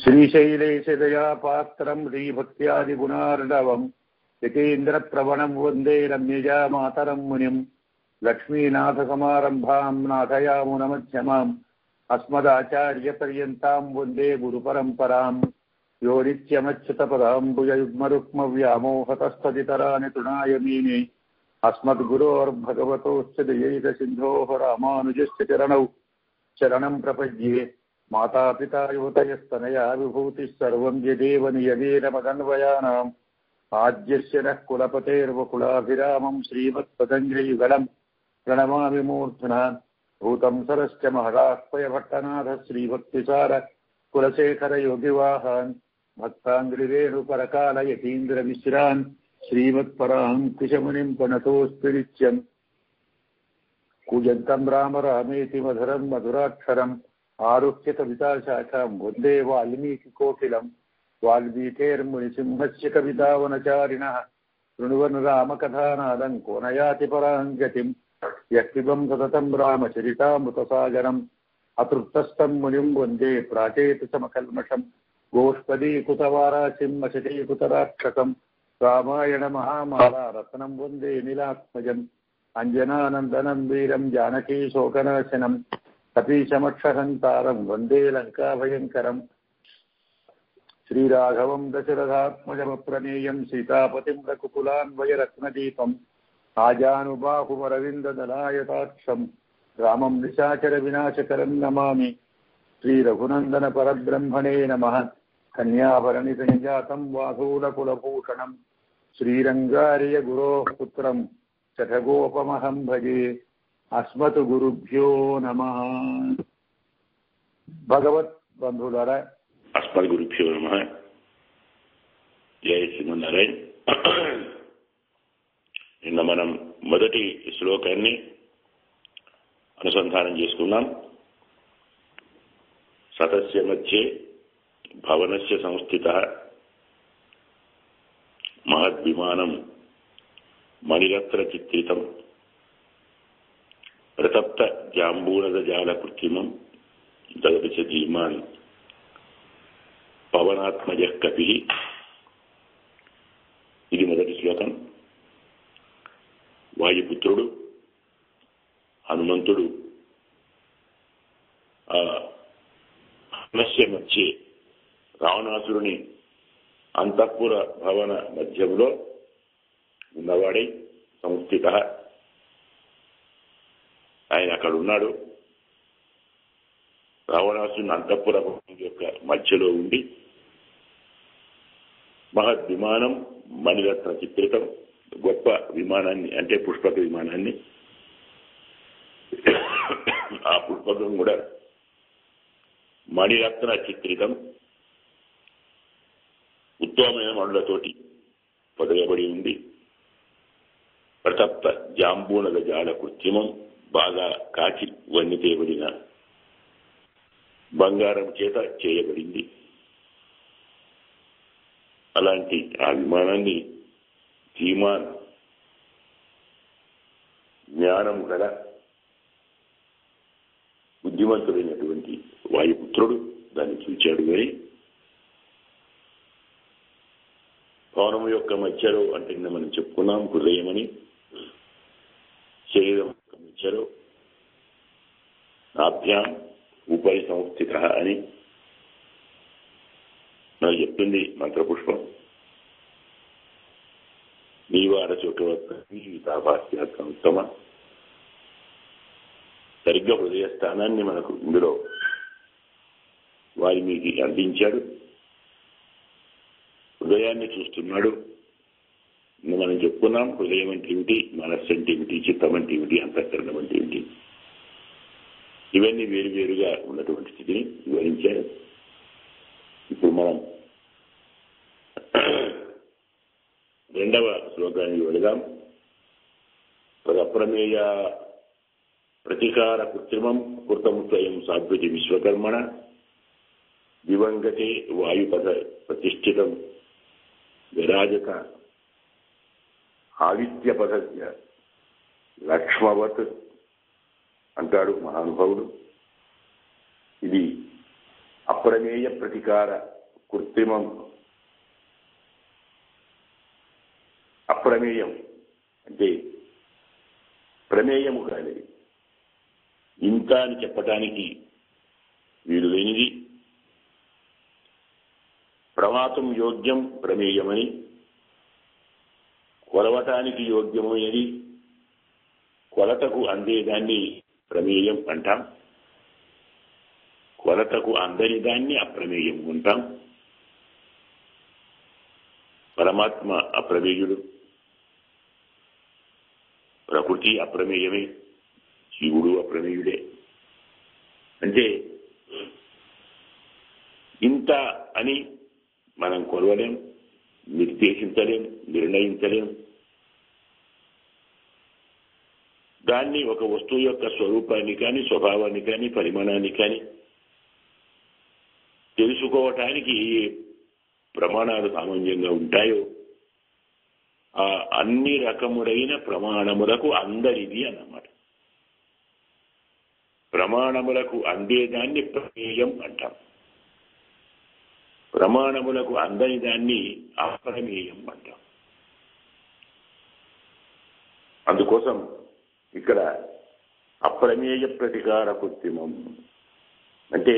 శ్రీశైలేశదయా పాత్రం శ్రీభక్త్యాదిగుణార్ణవం యతీంద్రప్రవణం వందే రమ్యజా మాతరం మునిం లక్ష్మీనాథసమారంభాం నాథయామునమధ్యమాం అస్మదాచార్యపర్యంతాం వందే గురుపరంపరాం యో నిత్యమచ్యుతపదాంబుజయుగ్మరుక్మవ్యామోహతస్తదితరాని తృణాయ మీనే అస్మద్గురోర్భగవతోశ్చ దయైకసిన్ధోః రామానుజస్య చరణౌ శరణం ప్రపద్యే మాతాపితా యువతయస్తనయా విభూతిः సర్వం యదేవ నియమేన మదన్వయానాం ఆద్యస్య నః కులపతేర్వకులాభిరామం శ్రీమత్పతంజలియుగళం ప్రణమామి మూర్ధ్నా భూతం సరశ్చ మహదాహ్వయభట్టనాథ శ్రీభక్తిసార కులశేఖర యోగివాహాన్ భక్తాంగ్రిరేణుపరకాల యతీంద్రమిశ్రాన్ శ్రీమత్పరాంకుశమునిం ప్రణతోऽస్మి నిత్యం కూజంతం రామ రామేతి మధురం మధురాక్షరం ఆరుహ్య కవితాశాఖాం వందే వాల్మీకికోకిలం వాల్మీకేర్మునిసింహస్య కవితావనచారిణః శృణువన్ రామకథానాదం కోనయాతి పరాం గతిం యః పిబన్ సతతం రామచరితామృతసాగరం అతృప్తస్థం మునిం వందే ప్రాచేతసమకల్మషం గోష్పదీకృతవారాసిం అశతీకృతరాక్షసం రామాయణ మహామాలా రత్నం వందే నీలాత్మజం అంజనానందనం వీరం జానకీ శోకనాశనం కపీశమక్షహంతారం వందే లంకాభయంకరం శ్రీరాఘవం దశరథాత్మజమప్రమేయం సీతాపతిం రఘుకులాన్వయరత్నదీపం ఆజానుబాహుమరవిందదలాయతాక్షం రామం నిశాచర వినాశకరం నమామి శ్రీరఘునందన పరబ్రహ్మణే నమః కన్యాభరణి సంజాతం వాసూలకులభూషణం శ్రీరంగార్య గురోః పుత్రం శఠగోపమహం భజే అస్మత్ గురుభ్యో నమః. భగవత్ బంధువులారా, అస్మత్ గురుభ్యో నమః. జయ శ్రీమన్నారాయణ. నిన్న మనం మొదటి శ్లోకాన్ని అనుసంధానం చేసుకున్నాం. సతస్య మధ్యే భవనస్య సంస్థితః మహద్విమానం మణిరత్న చిత్రితం ప్రతప్త జాంబూనద జాల కృత్రిమం దదర్శ ధీమాన్ పవనాత్మజ కపి. ఇది మొదటి శ్లోకం. వాయుపుత్రుడు హనుమంతుడు భవనస్య మధ్యే రావణాసురుని అంతఃపుర భవన మధ్యంలో ఉన్నవాడై సంస్థిత, ఆయన అక్కడ ఉన్నాడు. రావణాసురుని అంతఃపుర భవనం యొక్క మధ్యలో ఉండి మహద్ విమానం మణిరత్న చిత్రితం, గొప్ప విమానాన్ని అంటే పుష్పక విమానాన్ని, ఆ పుష్పకం కూడా మణిరత్న చిత్రితం ఉత్తమమైన మణులతోటి పొదగబడి ఉంది. ప్రతప్త జాంబూనద జాల కృత్రిమం, బాగా కాచి వన్ని తేబడిన బంగారం చేత చేయబడింది. అలాంటి ఆ విమానాన్ని ధీమాన్ జ్ఞానం గల బుద్ధిమంతుడైనటువంటి వాయుపుత్రుడు దాన్ని చూచాడు. కానీ భవనం యొక్క మధ్యలో అంటే నిన్న మనం చెప్పుకున్నాం హృదయమని, శరీరం యొక్క మధ్యలో నాభ్యాం ఉపరి సంస్థిత అని నాకు చెప్తుంది మంత్రపుష్పం. నీవార చోటవత్తాభాస్యాత్మ ఉత్తమ. సరిగ్గా హృదయ స్థానాన్ని మనకు ఇందులో వాల్మీకి అందించాడు. హృదయాన్ని చూస్తున్నాడు. మనం చెప్పుకున్నాం హృదయం అంటే ఏమిటి, మనస్సు అంటే ఏమిటి, చిత్తం అంటే ఏమిటి, అంతఃకరణం అంటే ఏమిటి, ఇవన్నీ వేరువేరుగా ఉన్నటువంటి స్థితిని వివరించారు. ఇప్పుడు మనం రెండవ శ్లోకానికి వెళదాం. తదప్రమేయ ప్రతీకార కృత్రిమం కృతం స్వయం సాధ్వతి విశ్వకర్మణ దివంగతే వాయుపథ ప్రతిష్ఠితం విరాజత ఆదిత్యపథ లక్ష్మవత్ అంటాడు మహానుభావుడు. ఇది అప్రమేయ ప్రతికార కృత్రిమం. అప్రమేయం అంటే ప్రమేయము కాలేదు, ఇంత అని చెప్పటానికి వీలు లేనిది. ప్రమాతం యోగ్యం ప్రమేయమని, కొలవటానికి యోగ్యమైనది, కొలతకు అందేదాన్ని ప్రమేయం అంటాం, కొలతకు అందని దాన్ని అప్రమేయం అంటాం. పరమాత్మ అప్రమేయుడు, ప్రకృతి అప్రమేయమే, శివుడు అప్రమేయుడే. అంటే ఇంత అని మనం కొలవలేం, నిర్దేశించలేం, నిర్ణయించలేం. దాన్ని ఒక వస్తువు యొక్క స్వరూపాన్ని కానీ, స్వభావాన్ని కానీ, పరిమాణాన్ని కానీ తెలుసుకోవటానికి ఏ ప్రమాణాలు సామాన్యంగా ఉంటాయో ఆ అన్ని రకములైన ప్రమాణములకు అందరిది అన్నమాట. ప్రమాణములకు అందేదాన్ని ప్రమేయం అంటాం, ప్రమాణములకు అందని దాన్ని అప్రమేయం అంటాం. అందుకోసం ఇక్కడ అప్రమేయ ప్రతికార కృత్రిమం అంటే,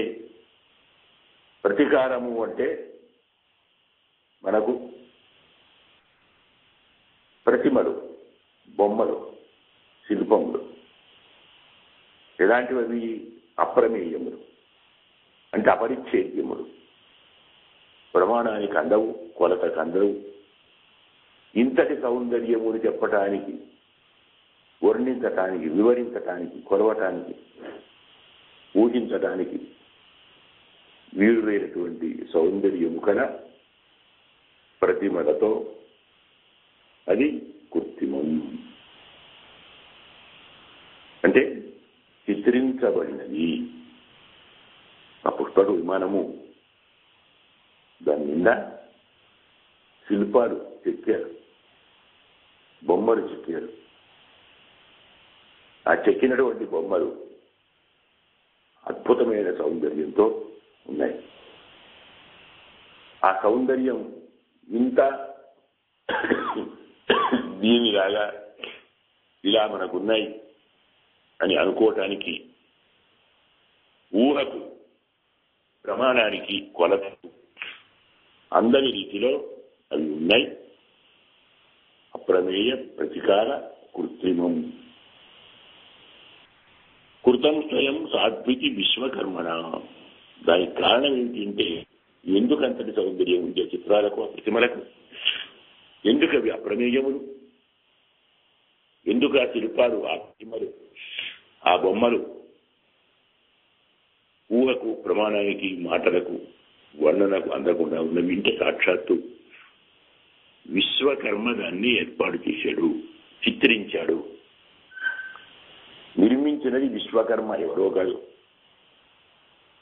ప్రతికారము అంటే మనకు ప్రతిమలు, బొమ్మలు, శిల్పములు ఎలాంటివి? అప్రమేయములు అంటే అపరిచ్ఛేద్యములు, ప్రమాణానికి అందవు, కొలతకు అందవు. ఇంతటి సౌందర్యముని చెప్పటానికి, వర్ణించటానికి, వివరించటానికి, కొలవటానికి, ఊహించటానికి వీలురైనటువంటి సౌందర్యము కల ప్రతిమలతో అది కృత్రిమం అంటే చిత్రించబడినది. ఆ పుష్పక విమానము, దాని నిండా శిల్పాలు చెక్కారు, బొమ్మలు చెక్కారు. ఆ చెక్కినటువంటి బొమ్మలు అద్భుతమైన సౌందర్యంతో ఉన్నాయి. ఆ సౌందర్యం ఇంత దీనిలాగా ఇలా మనకున్నాయి అని అనుకోవటానికి, ఊహకు, ప్రమాణానికి, కొలతకు అందని రీతిలో అవి ఉన్నాయి. అప్రమేయ ప్రతికార కృత్రిమం. కృతం స్వయం సాధ్వితి విశ్వకర్మణ. దానికి కారణం ఏంటంటే, ఎందుకంతటి సౌందర్యం ఉండే చిత్రాలకు, ఆ ప్రతిమలకు? ఎందుకు అవి అప్రమేయములు? ఎందుకు ఆ శిల్పాలు, ఆ ప్రతిమలు, ఆ బొమ్మలు ఊహకు, ప్రమాణానికి, మాటలకు, వర్ణనకు అందకుండా ఉన్నవి? ఇంటే సాక్షాత్తు విశ్వకర్మ దాన్ని ఏర్పాటు చేశాడు, చిత్రించాడు. నిర్మించినది విశ్వకర్మ, ఎవరో కాదు.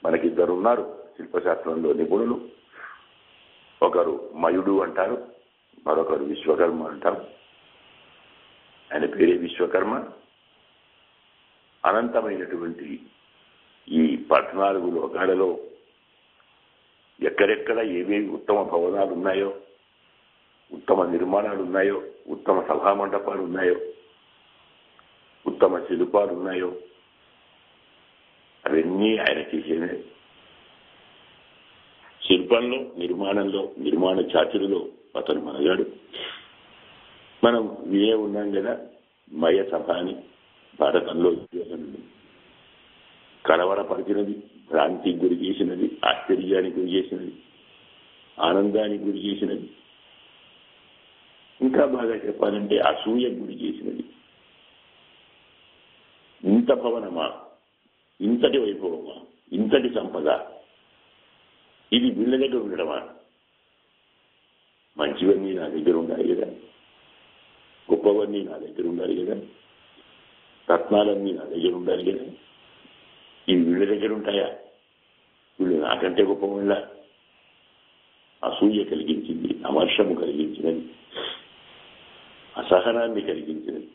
మనకిద్దరున్నారు శిల్పశాస్త్రంలో నిపుణులు. ఒకరు మయుడు అంటారు, మరొకరు విశ్వకర్మ అంటారు. ఆయన పేరే విశ్వకర్మ. అనంతమైనటువంటి ఈ 14 లోకాలలో ఎక్కడెక్కడ ఏవేవి ఉత్తమ భవనాలు ఉన్నాయో, ఉత్తమ నిర్మాణాలు ఉన్నాయో, ఉత్తమ సభా మండపాలు ఉన్నాయో, ఉత్తమ శిల్పాలు ఉన్నాయో అవన్నీ ఆయన చేసేవి. శిల్పంలో, నిర్మాణంలో, నిర్మాణ చాతురిలో అతను మనగాడు. మనం వినే ఉన్నాం కదా, మయ సభ అని భారతంలో కలవరపరిచినది, భ్రాంతికి గురి చేసినది, ఆశ్చర్యానికి గురి చేసినది, ఆనందానికి గురి చేసినది, ఇంకా బాగా చెప్పాలంటే అసూయకు గురి చేసినది. ఇంత భవనమా, ఇంతటి వైభవమా, ఇంతటి సంపద, ఇది వీళ్ళ దగ్గర ఉండడమా? మంచివన్నీ నా దగ్గర ఉండాలి కదా, గొప్పవన్నీ నా దగ్గర ఉండాలి కదా, రత్నాలన్నీ నా దగ్గర ఉండాలి కదా. ఇవి వీళ్ళ దగ్గర ఉంటాయా? వీళ్ళు నాకంటే గొప్ప వాళ్ళ? అసూయ కలిగించింది, అమర్షము కలిగించినది, అసహనాన్ని కలిగించినది.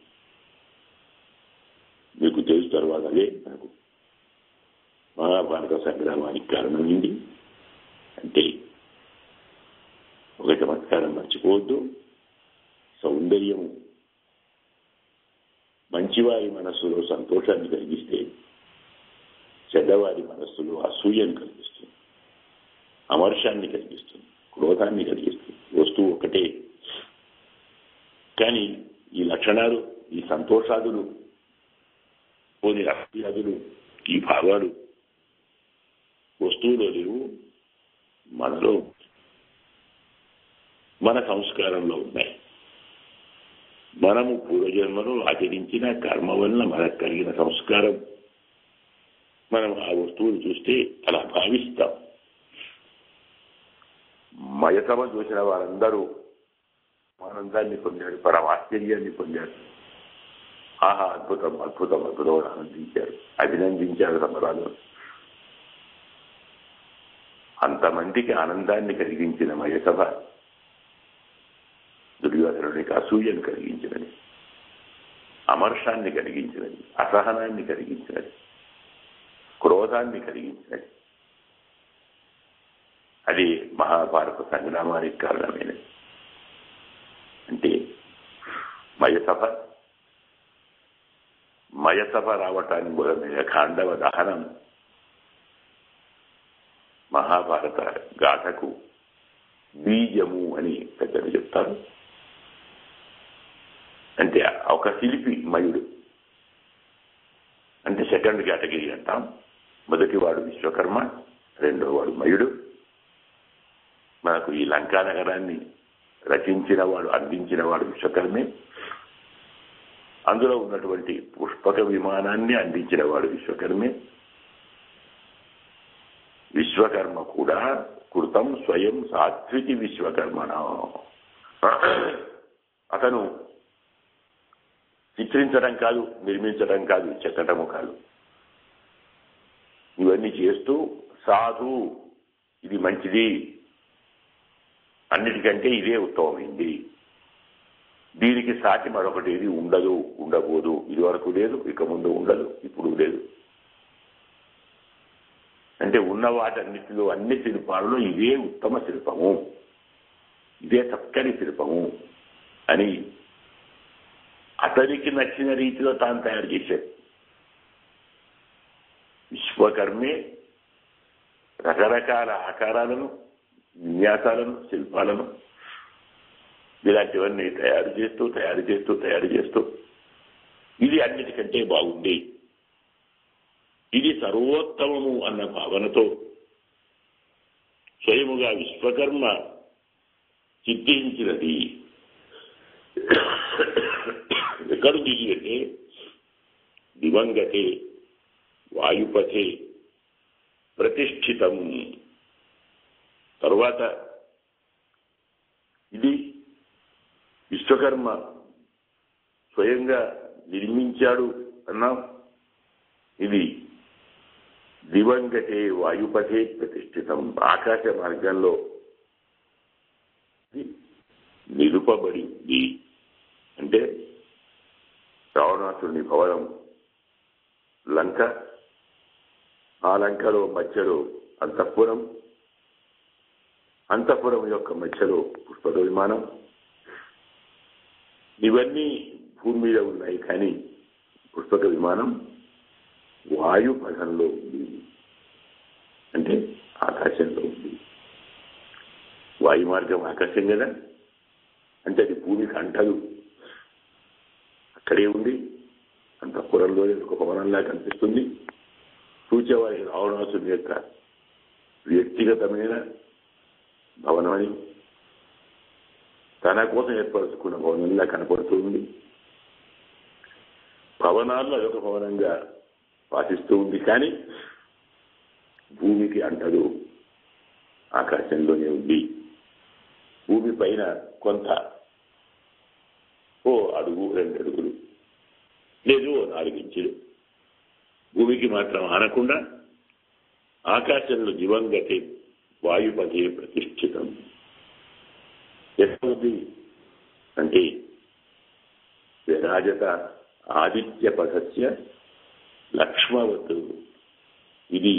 మీకు తెలుసు తర్వాత అదే మనకు మహాభారత సంగ్రామానికి కారణమైంది. అంటే ఒక చమత్కారం మర్చిపోవద్దు. సౌందర్యము మంచివారి మనస్సులో సంతోషాన్ని కలిగిస్తే చెడ్డవారి మనస్సులో అసూయను కలిగిస్తుంది, అమర్షాన్ని కలిగిస్తుంది, క్రోధాన్ని కలిగిస్తుంది. వస్తువు ఒకటే, కానీ ఈ లక్షణాలు, ఈ సంతోషాదులు, పోని అసూయాదులు, ఈ భావాలు వస్తువులో లేవు, మనలో మన సంస్కారంలో ఉన్నాయి. మనము పూర్వజన్మలో ఆచరించిన కర్మ వలన మనకు కలిగిన సంస్కారం. మనం ఆ వస్తువులు చూస్తే అలా భావిస్తాం. మయసభ చూసిన వారందరూ ఆనందాన్ని పొందారు, పరమాశ్చర్యాన్ని పొందారు. ఆహా, అద్భుతం అద్భుతం అద్భుతం ఆనందించారు, అభినందించారు సంబరాలు. అంతమందికి ఆనందాన్ని కలిగించిన మయసభ దుర్యోధనుడికి అసూయను కలిగించినది, అమర్షాన్ని కలిగించినది, అసహనాన్ని కలిగించినది, క్రోధాన్ని కలిగించినది. అది మహాభారత సంగ్రామానికి కారణమైనది. అంటే మయసభ రావటానికి మూలమైన ఖాండవ దహనం మహాభారత గాథకు బీజము అని పెద్దలు చెప్తారు. అంటే ఒక శిల్పి మయుడు అంటే సెకండ్ కేటగిరీ అంటాం. మొదటివాడు విశ్వకర్మ, రెండో వాడు మయుడు. మనకు ఈ లంకా నగరాన్ని రచించిన వాడు, అందించిన వాడు విశ్వకర్మే. అందులో ఉన్నటువంటి పుష్పక విమానాన్ని అందించిన వాడు విశ్వకర్మే. విశ్వకర్మ కూడా కృతం స్వయం సాత్వికి విశ్వకర్మణ. అతను చిత్రించడం కాదు, నిర్మించడం కాదు, చెక్కటము కాదు, ఇవన్నీ చేస్తూ సాధు, ఇది మంచిది, అన్నిటికంటే ఇదే ఉత్తమమైంది, దీనికి సాటి మరొకటి ఏది ఉండదు, ఉండబోదు, ఇదివరకు లేదు, ఇక ముందు ఉండదు, ఇప్పుడు లేదు. అంటే ఉన్న వాటన్నిటిలో, అన్ని శిల్పాలలో ఇదే ఉత్తమ శిల్పము, ఇదే చక్కని శిల్పము అని అతనికి నచ్చిన రీతిలో తాను తయారు చేశాడు. విశ్వకర్మే రకరకాల ఆకారాలను, విన్యాసాలను, శిల్పాలను ఇలాంటివన్నీ తయారు చేస్తూ ఇది అన్నిటికంటే బాగుంది, ఇది సర్వోత్తమము అన్న భావనతో స్వయముగా విశ్వకర్మ చిత్రించినది ఎక్కడుంది అంటే దివంగతే వాయుపథే ప్రతిష్ఠితం. తరువాత ఇది విశ్వకర్మ స్వయంగా నిర్మించాడు అన్నాం. ఇది దివంగతే వాయుపథే ప్రతిష్ఠితం, ఆకాశ మార్గంలో నిలుపబడి ఉంది. అంటే రావణాసురుని భవనం లంక, ఆ లంకలో మధ్యలో అంతఃపురం, అంతఃపురం యొక్క మధ్యలో పుష్పక విమానం, ఇవన్నీ భూమి మీద ఉన్నాయి. కానీ పుష్పక విమానం వాయుపథంలో ఉంది, అంటే ఆకాశంలో ఉంది. వాయు మార్గం ఆకాశం కదా, అంటే అది భూమికి అంటదు, అక్కడే ఉంది. అంతఃపురంలో ఒక భవనంలా కనిపిస్తుంది. సూచ్యవారి రావణాసుని యొక్క వ్యక్తిగతమైన భవనమని, తన కోసం ఏర్పరచుకున్న భవనంలా కనపడుతుంది. భవనాల్లో అదొక భవనంగా భాషిస్తూ ఉంది, కానీ భూమికి అంటదు, ఆకాశంలోనే ఉంది. భూమి పైన కొంత ఓ అడుగు, 2 అడుగులు, లేదు 4 ఇంచులు భూమికి మాత్రం ఆనకుండా ఆకాశంలో దివంగతే వాయుపథే ప్రతిష్ఠితం. ఎక్కడుంది అంటే విరాజత ఆదిత్య పథస్య లక్ష్మవత్. ఇది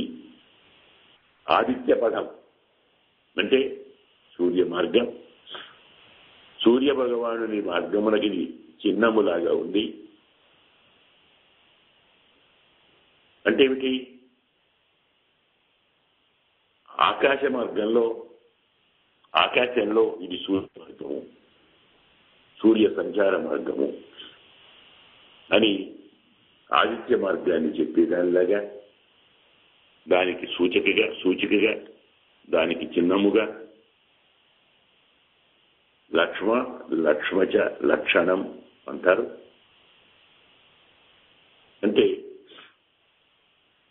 ఆదిత్య పదం అంటే సూర్య మార్గం. సూర్య భగవానుని మార్గమునకి చిహ్నములాగా ఉంది. అంటే ఏమిటి? ఆకాశంలో ఇది సూర్య మార్గము, సూర్య సంచార మార్గము అని ఆదిత్య మార్గాన్ని చెప్పేదానిలాగా, దానికి సూచికగా దానికి చిహ్నముగా లక్ష్మచ లక్షణం అంటారు. అంటే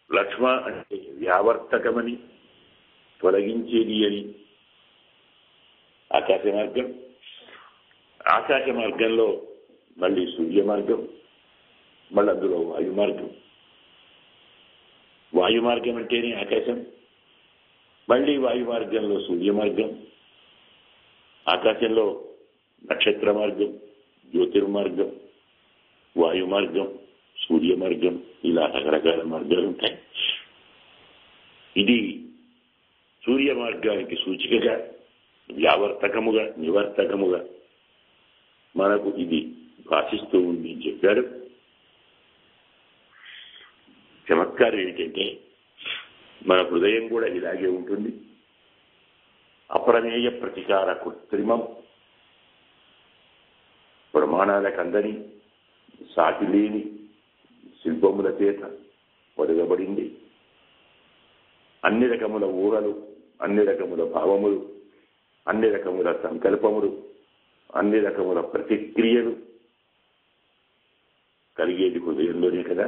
లక్ష్మ అంటే వ్యావర్తకమని, తొలగించేది అని ఆకాశ మార్గం. ఆకాశ మార్గంలో మళ్ళీ సూర్య మార్గం, మళ్ళీ అందులో వాయు మార్గం. వాయు మార్గం అంటేనే ఆకాశం, మళ్ళీ వాయు మార్గంలో సూర్య మార్గం, ఆకాశంలో నక్షత్ర మార్గం, జ్యోతిర్మార్గం, వాయు మార్గం, సూర్య మార్గం, ఇలా రకరకాల మార్గాలు ఉంటాయి. ఇది సూర్య మార్గానికి సూచికగా, వ్యావర్తకముగా, నివర్తకముగా మనకు ఇది భాషిస్తూ ఉంది అని చెప్పాడు. చమత్కారం ఏంటంటే మన హృదయం కూడా ఇలాగే ఉంటుంది. అప్రమేయ ప్రతికార కృత్రిమం, ప్రమాణాలకందని సాటి లేని శిల్పముల చేత పొదగబడింది. అన్ని రకముల ఊహలు, అన్ని రకముల భావములు, అన్ని రకముల సంకల్పములు, అన్ని రకముల ప్రతిక్రియలు కలిగేది హృదయంలోనే కదా.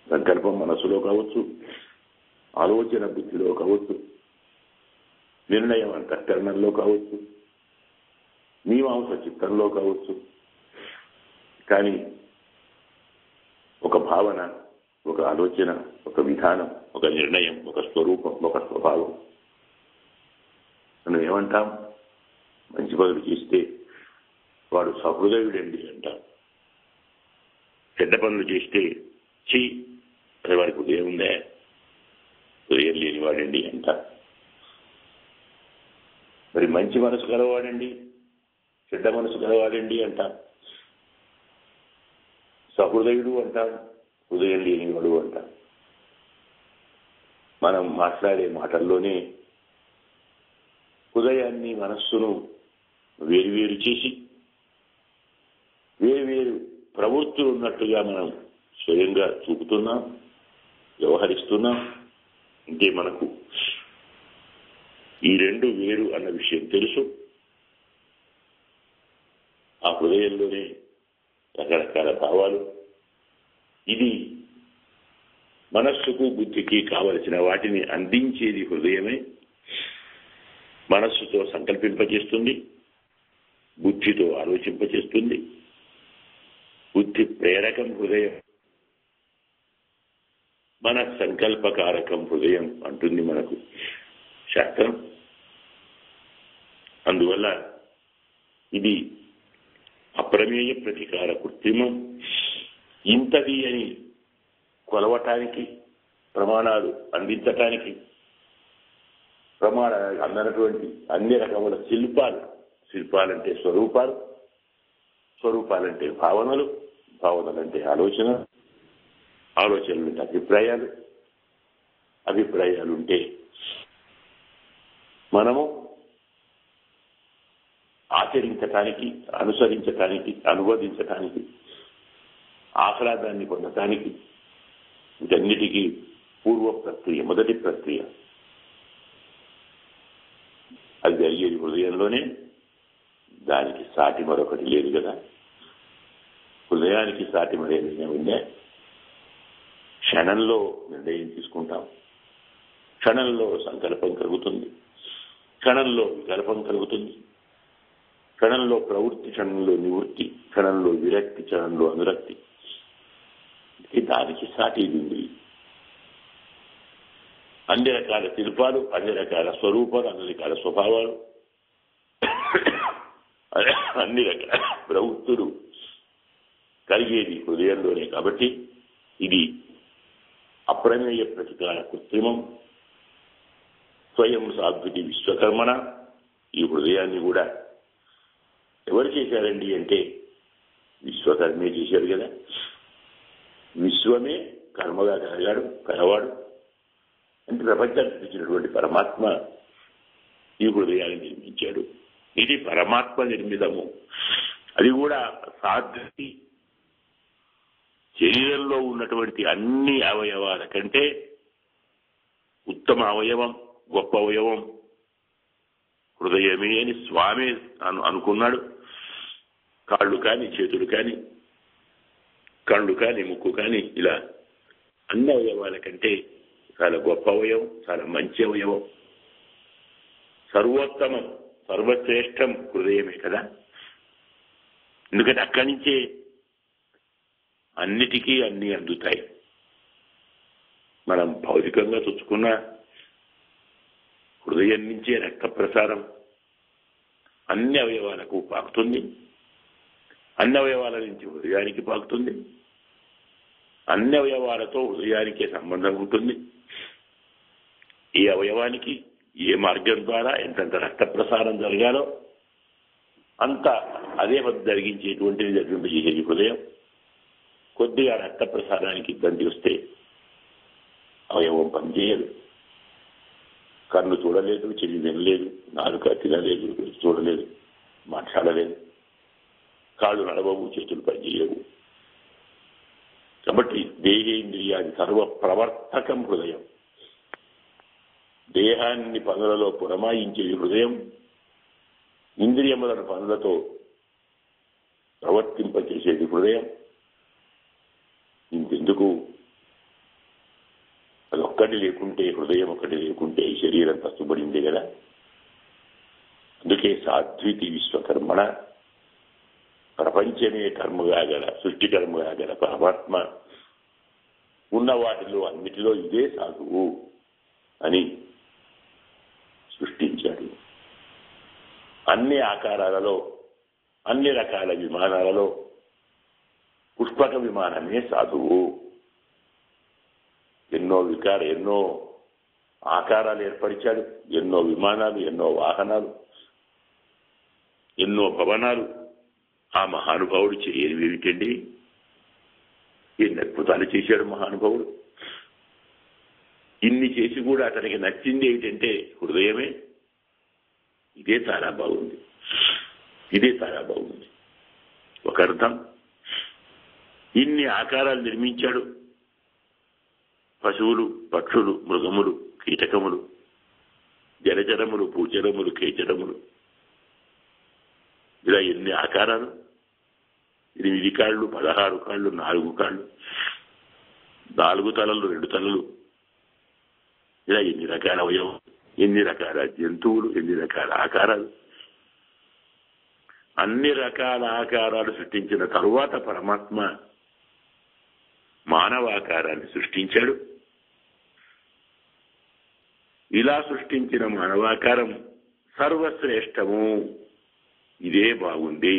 సంకల్పం మనసులో కావచ్చు, ఆలోచన బుద్ధిలో కావచ్చు, నిర్ణయం అంతఃకరణంలో కావచ్చు, మీమాంస చిత్తంలో కావచ్చు. కానీ ఒక భావన, ఒక ఆలోచన, ఒక విధానం, ఒక నిర్ణయం, ఒక స్వరూపం, ఒక స్వభావం. మనం ఏమంటాం? మంచి పనులు చేస్తే వాడు సహృదయుడండి అంటాం. చెడ్డ పనులు చేస్తే చి అది వాడికి హృదయం ఉందే, హృదయం లేనివాడండి అంట. మరి మంచి మనసు గలవాడండి, చెడ్డ మనసు గలవాడండి అంటాం. సహృదయుడు అంటాం, హృదయం లేనివాడు అంటాం. మనం మాట్లాడే మాటల్లోనే హృదయాన్ని, మనస్సును వేరువేరు చేసి వేరువేరు ప్రవృత్తులు ఉన్నట్టుగా మనం స్వయంగా చూపుతున్నాం, వ్యవహరిస్తున్నాం. అంటే మనకు ఈ రెండు వేరు అన్న విషయం తెలుసు. ఆ హృదయంలోనే రకరకాల భావాలు. ఇది మనస్సుకు బుద్ధికి కావలసిన వాటిని అందించేది హృదయమే. మనస్సుతో సంకల్పింపజేస్తుంది, బుద్ధితో ఆలోచింపజేస్తుంది. బుద్ధి ప్రేరకం హృదయం, మన సంకల్పకారకం హృదయం అంటుంది మనకు శాస్త్రం. అందువల్ల ఇది అప్రమేయ ప్రతికార కృత్రిమం. ఇంతది అని కొలవటానికి, ప్రమాణాలు అందించటానికి, ప్రమాణాలు అందనటువంటి అన్ని రకముల శిల్పాలంటే స్వరూపాలు, స్వరూపాలంటే భావనలు, భావనలంటే ఆలోచన, ఆలోచనలుంటే అభిప్రాయాలు, అభిప్రాయాలుంటే మనము ఆచరించటానికి, అనుసరించటానికి, అనువదించటానికి, ఆహ్లాదాన్ని పొందటానికి, వీటన్నిటికీ పూర్వ ప్రక్రియ, మొదటి ప్రక్రియ. అది జరిగేది హృదయంలోనే. దానికి సాటి మరొకటి లేదు కదా. హృదయానికి సాటి మరేదైనా ఉందే? క్షణంలో నిర్ణయం తీసుకుంటాం, క్షణంలో సంకల్పం కలుగుతుంది, క్షణంలో వికల్పం కలుగుతుంది, క్షణంలో ప్రవృత్తి, క్షణంలో నివృత్తి, క్షణంలో విరక్తి, క్షణంలో అనురక్తి. దానికి సాటి ఉంది. అన్ని రకాల శిల్పాలు, అన్ని రకాల స్వరూపాలు, అన్ని రకాల స్వభావాలు, అన్ని రకాల ప్రవృత్తులు కలిగేది హృదయంలోనే. కాబట్టి ఇది అప్రమేయ ప్రతికార కృత్రిమం స్వయం సాధ్వితి విశ్వకర్మణ. ఈ హృదయాన్ని కూడా ఎవరు చేశారండి అంటే విశ్వకర్మే చేశాడు కదా. విశ్వమే కర్మగా కలవాడు అంటే ప్రపంచానికి ఇచ్చినటువంటి పరమాత్మ ఈ హృదయాన్ని నిర్మించాడు. ఇది పరమాత్మ నిర్మితము. అది కూడా సాధ్వి, శరీరంలో ఉన్నటువంటి అన్ని అవయవాల కంటే ఉత్తమ అవయవం, గొప్ప అవయవం హృదయమే అని స్వామి అనుకున్నాడు. కాళ్ళు కానీ, చేతులు కానీ, కళ్ళు కానీ, ముక్కు కానీ, ఇలా అన్ని అవయవాల కంటే చాలా గొప్ప అవయవం, చాలా మంచి అవయవం, సర్వోత్తమం, సర్వశ్రేష్టం హృదయమే కదా. ఎందుకంటే అక్కడి నుంచే అన్నిటికీ అన్నీ అందుతాయి. మనం భౌతికంగా చూసుకున్న హృదయం నుంచే రక్త ప్రసారం అన్ని అవయవాలకు పాకుతుంది, అన్ని అవయవాల నుంచి హృదయానికి పాకుతుంది, అన్ని అవయవాలతో హృదయానికే సంబంధం ఉంటుంది. ఏ అవయవానికి ఏ మార్గం ద్వారా ఎంతంత రక్త ప్రసారం జరగాలో అంత అదే జరిగించేటువంటిది జరిగింపజేసేది హృదయం. కొద్దిగా రక్త ప్రసారానికి ఇబ్బంది వస్తే అవయవం పనిచేయదు. కన్ను చూడలేదు, చెవి వినలేదు, నాలుక తినలేదు, చూడలేదు, మాట్లాడలేదు, కాళ్ళు నడవవు, చేతులు పనిచేయవు. కాబట్టి దేహేంద్రియాది సర్వ ప్రవర్తకం హృదయం. దేహాన్ని పనులలో పురమాయించేది హృదయం. ఇంద్రియములను పనులతో ప్రవర్తింపచేసేది హృదయం. ఇంకెందుకు అదొక్కటి లేకుంటే, హృదయం ఒకటి లేకుంటే ఈ శరీరం తస్తుబడింది కదా. అందుకే సాధ్వితి విశ్వకర్మణ, ప్రపంచమే కర్మగా గల, సృష్టి కర్మగా గల పరమాత్మ ఉన్న వాటిలో అన్నిటిలో ఇదే సాధువు అని సృష్టించాడు. అన్ని ఆకారాలలో, అన్ని రకాల విమానాలలో పుష్పక విమానమే సాధువు. ఎన్నో ఆకారాలు ఏర్పరిచాడు, ఎన్నో విమానాలు, ఎన్నో వాహనాలు, ఎన్నో భవనాలు. ఆ మహానుభావుడు చేయనివి ఏమిటండి? ఎన్ని అద్భుతాలు చేశాడు మహానుభావుడు. ఇన్ని చేసి కూడా అతనికి నచ్చింది ఏమిటంటే హృదయమే. ఇదే చాలా బాగుంది, ఇదే చాలా బాగుంది. ఒక అర్థం, ఇన్ని ఆకారాలు నిర్మించాడు. పశువులు, పక్షులు, మృగములు, కీటకములు, జలచరములు, భూచరములు, కేచరములు, ఇలా ఎన్ని ఆకారాలు. 8 కాళ్ళు, 16 కాళ్ళు, 4 కాళ్ళు, 4 తలలు, 2 తలలు, ఇలా ఎన్ని రకాల అవయవం, ఎన్ని రకాల జంతువులు, ఎన్ని రకాల ఆకారాలు. అన్ని రకాల ఆకారాలు సృష్టించిన తరువాత పరమాత్మ మానవాకారాన్ని సృష్టించాడు. ఇలా సృష్టించిన మానవాకారం సర్వశ్రేష్టము. ఇదే బాగుంది.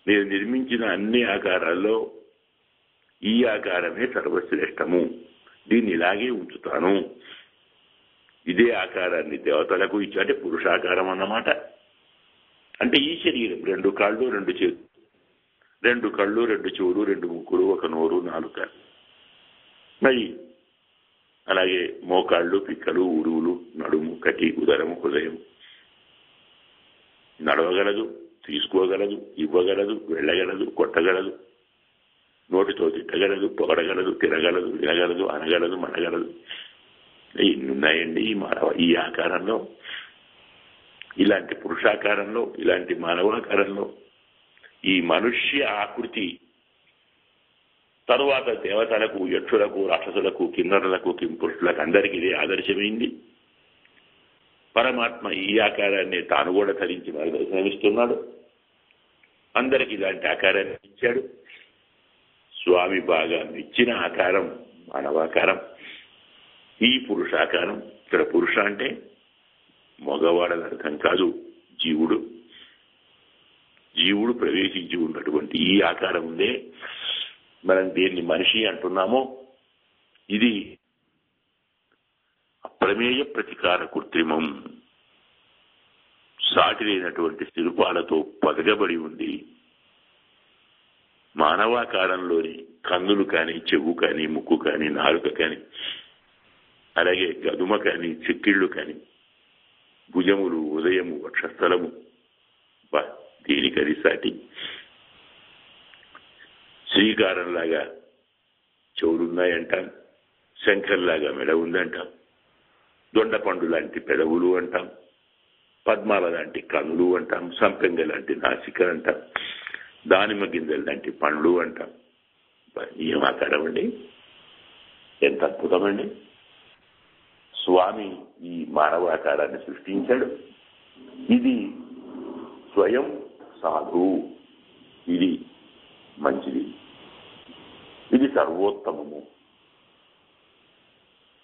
నేను నిర్మించిన అన్ని ఆకారాల్లో ఈ ఆకారమే సర్వశ్రేష్టము, దీన్ని ఇలాగే ఉంచుతాను. ఇదే ఆకారాన్ని దేవతలకు ఇచ్చి, అంటే పురుషాకారం అన్నమాట. అంటే ఈ శరీరం 2 కాళ్ళు, 2 చేతులు, 2 కళ్ళు, 2 చెవులు, 2 ముక్కులు, 1 నోరు, 4 మరి అలాగే మోకాళ్ళు, పిక్కలు, ఉరువులు, నడుము, కటి, ఉదరము, హృదయం. నడవగలదు, తీసుకోగలదు, ఇవ్వగలదు, వెళ్ళగలదు, కొట్టగలదు, నోటితో తిట్టగలదు, పొగడగలదు, తినగలదు, వినగలదు, అనగలదు, మనగలదు. ఇన్నున్నాయండి ఈ మానవ ఈ ఆకారంలో. ఇలాంటి పురుషాకారంలో, ఇలాంటి మానవాకారంలో ఈ మనుష్య ఆకృతి తరువాత దేవతలకు, యక్షులకు, రాక్షసులకు, కిన్నరులకు, కింపురుషులకు అందరికీ ఇదే ఆదర్శమైంది. పరమాత్మ ఈ ఆకారాన్ని తాను కూడా ధరించి దర్శనమిస్తున్నాడు. అందరికి ఇలాంటి ఆకారాన్ని ఇచ్చాడు. స్వామి బాగా మెచ్చిన ఆకారం మానవాకారం, ఈ పురుషాకారం. ఇక్కడ పురుష అంటే మగవాడని అర్థం కాదు, జీవుడు. జీవుడు ప్రవేశించి ఉన్నటువంటి ఈ ఆకారం ఉందే మనం దేన్ని మనిషి అంటున్నామో ఇది అప్రమేయ ప్రతికార కృత్రిమం, సాటి లేనటువంటి శిల్పాలతో పొదగబడి ఉంది. మానవాకారంలోని కన్నులు కానీ, చెవు కానీ, ముక్కు కానీ, నాలుక కానీ, అలాగే గదుమ కానీ, చెక్కిళ్ళు కానీ, భుజములు, ఉదయము, వక్షస్థలము, దీనికది సాటి. శ్రీకారంలాగా చెవులున్నాయంటాం, శంఖంలాగా మెడ ఉందంటాం, దొండపండు లాంటి పెదవులు అంటాం, పద్మాల లాంటి కన్నులు అంటాం, సంపెంగ లాంటి నాసిక అంటాం, దానిమ్మ గింజలు లాంటి పండ్లు అంటాం. ఏం ఆకారమండి, ఎంత అద్భుతమండి! స్వామి ఈ మానవాకారాన్ని సృష్టించాడు. ఇది స్వయం సాధు, ఇది మంచిది, ఇది సర్వోత్తమము.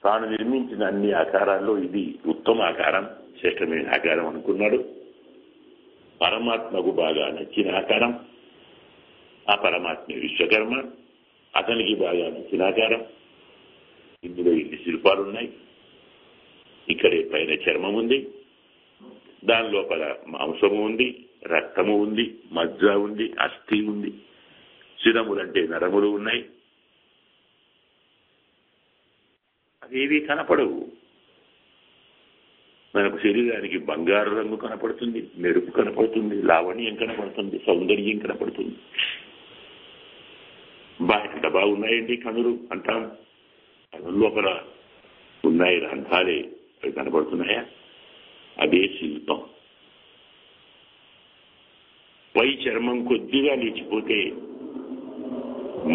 తాను నిర్మించిన అన్ని ఆకారాల్లో ఇది ఉత్తమ ఆకారం, శ్రేష్టమైన ఆకారం అనుకున్నాడు. పరమాత్మకు బాగా నచ్చిన ఆకారం, ఆ పరమాత్మ విశ్వకర్మ, అతనికి బాగా నచ్చిన ఆకారం. ఇందులో ఇన్ని శిల్పాలున్నాయి. ఇక్కడే పైన చర్మం ఉంది, దాని లోపల మాంసము ఉంది, రక్తము ఉంది, మజ్జ ఉంది, అస్థి ఉంది, శిరములంటే నరములు ఉన్నాయి. అవేవి కనపడవు. మనకు శరీరానికి బంగారు రంగు కనపడుతుంది, మెరుపు కనపడుతుంది, లావణ్యం కనపడుతుంది, సౌందర్యం కనపడుతుంది. ఎంత బాగున్నాయండి కనులు అంటాం. కనుల లోపల ఉన్నాయి రంధ్రాలే, అవి కనపడుతున్నాయా? అదే శిల్పం. పై చర్మం కొద్దిగా లేచిపోతే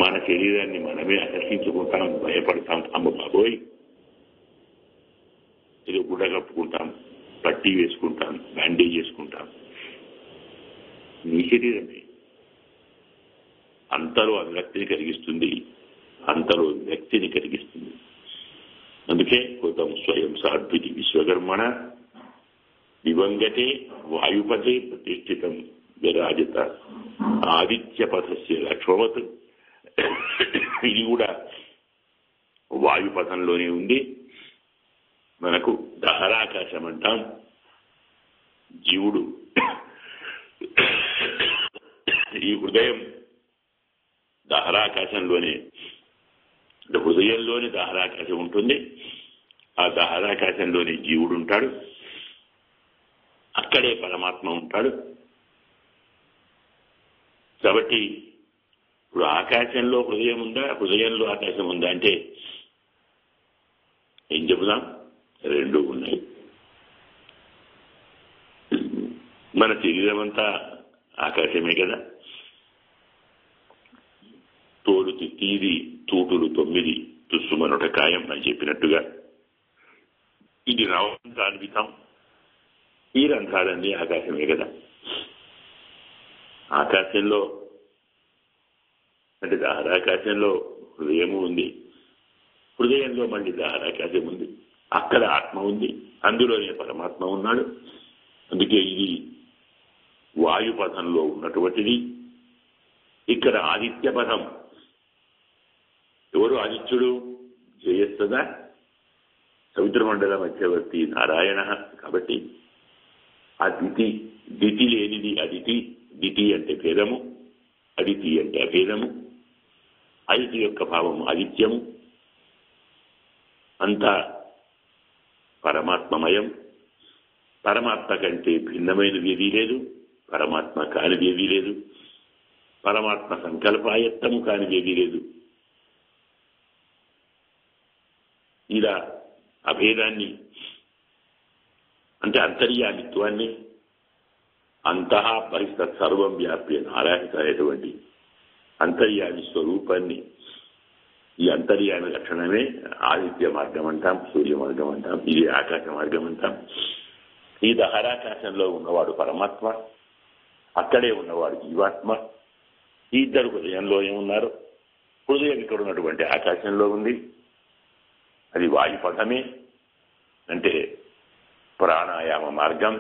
మన శరీరాన్ని మనమే ఆకర్షించుకుంటాం, భయపడతాం. అమ్మ బాబోయ్, ఏదో గుడ్డ కప్పుకుంటాం, పట్టీ వేసుకుంటాం, బ్యాండేజ్ చేసుకుంటాం. నీ శరీరమే అంతలో అవ్యక్తిని కలిగిస్తుంది, అంతలో వ్యక్తిని కలిగిస్తుంది. అందుకే కృతం స్వయం సాధ్వితి విశ్వకర్మణ దివంగతే వాయుపతే ప్రతిష్ఠితం విరాజిత ఆదిత్యపథస్య లక్ష్మవత్. ఇది కూడా వాయుపథంలోనే ఉంది. మనకు దహరాకాశం అంటాం. జీవుడు ఈ హృదయం దహరాకాశంలోనే, హృదయంలోనే దహరాకాశం ఉంటుంది. ఆ దహరాకాశంలోనే జీవుడు ఉంటాడు, అక్కడే పరమాత్మ ఉంటాడు. కాబట్టి ఇప్పుడు ఆకాశంలో హృదయం ఉందా, హృదయంలో ఆకాశం ఉందా అంటే ఏం చెబుదాం? రెండు ఉన్నాయి. మన శరీరం అంతా ఆకాశమే కదా. తోలు తీది తూటులు 9 తుస్సుమనొట కాయం అని చెప్పినట్టుగా ఇది రంధ్రాన్వితం. ఈ రంధ్రాలన్నీ ఆకాశమే కదా. ఆకాశంలో అంటే దహరాకాశంలో హృదయము ఉంది, హృదయంలో మళ్ళీ దహరాకాశం ఉంది, అక్కడ ఆత్మ ఉంది, అందులోనే పరమాత్మ ఉన్నాడు. అందుకే ఇది వాయుపథంలో ఉన్నటువంటిది. ఇక్కడ ఆదిత్య పథం. ఎవరు ఆదిత్యుడు? జయస్తదా సముద్రమండల మధ్యవర్తి నారాయణ. కాబట్టి అదితి, దితి లేనిది అదితి. దితి అంటే భేదము, అదితి అంటే అభేదము. అదితి యొక్క భావము ఆదిత్యము. అంతా పరమాత్మమయం. పరమాత్మ కంటే భిన్నమైనది ఏదీ లేదు, పరమాత్మ కానిది ఏదీ లేదు, పరమాత్మ సంకల్పాయత్తము కానిది ఏదీ లేదు. ఇలా అభేదాన్ని అంటే అంతర్యామిత్వాన్ని, అంతః బహిస్తత్ సర్వం వ్యాప్య నారాయణటువంటి అంతర్యామి స్వరూపాన్ని, ఈ అంతర్యామి లక్షణమే ఆదిత్య మార్గం అంటాం, సూర్య మార్గం అంటాం, ఇది ఆకాశ మార్గం అంటాం. ఈ దహరాకాశంలో ఉన్నవాడు పరమాత్మ, అక్కడే ఉన్నవాడు జీవాత్మ. ఈ ఇద్దరు హృదయంలో ఏమున్నారు? హృదయం ఇక్కడ ఉన్నటువంటి ఆకాశంలో ఉంది. అది వాయుపథమే, అంటే ప్రాణాయామ మార్గం.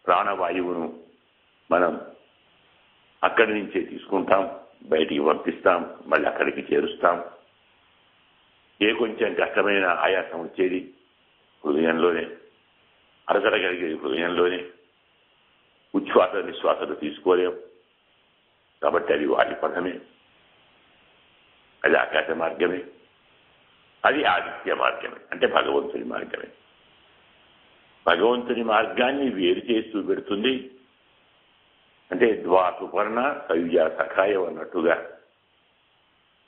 ప్రాణవాయువును మనం అక్కడి నుంచే తీసుకుంటాం, బయటికి వర్తిస్తాం, మళ్ళీ అక్కడికి చేరుస్తాం. ఏ కొంచెం కష్టమైన ఆయాసం వచ్చేది హృదయంలోనే, అరసట కలిగేది హృదయంలోనే. ఉచ్ఛ్వాస నిశ్వాసలు తీసుకోలేం కాబట్టి అది వాటి పథమే, అది ఆకాశ మార్గమే, అది ఆదిత్య మార్గమే, అంటే భగవంతుని మార్గమే. భగవంతుని మార్గాన్ని వేరు చేసి చూపెడుతుంది. అంటే ద్వా సుపర్ణ సయుజ సఖాయం అన్నట్టుగా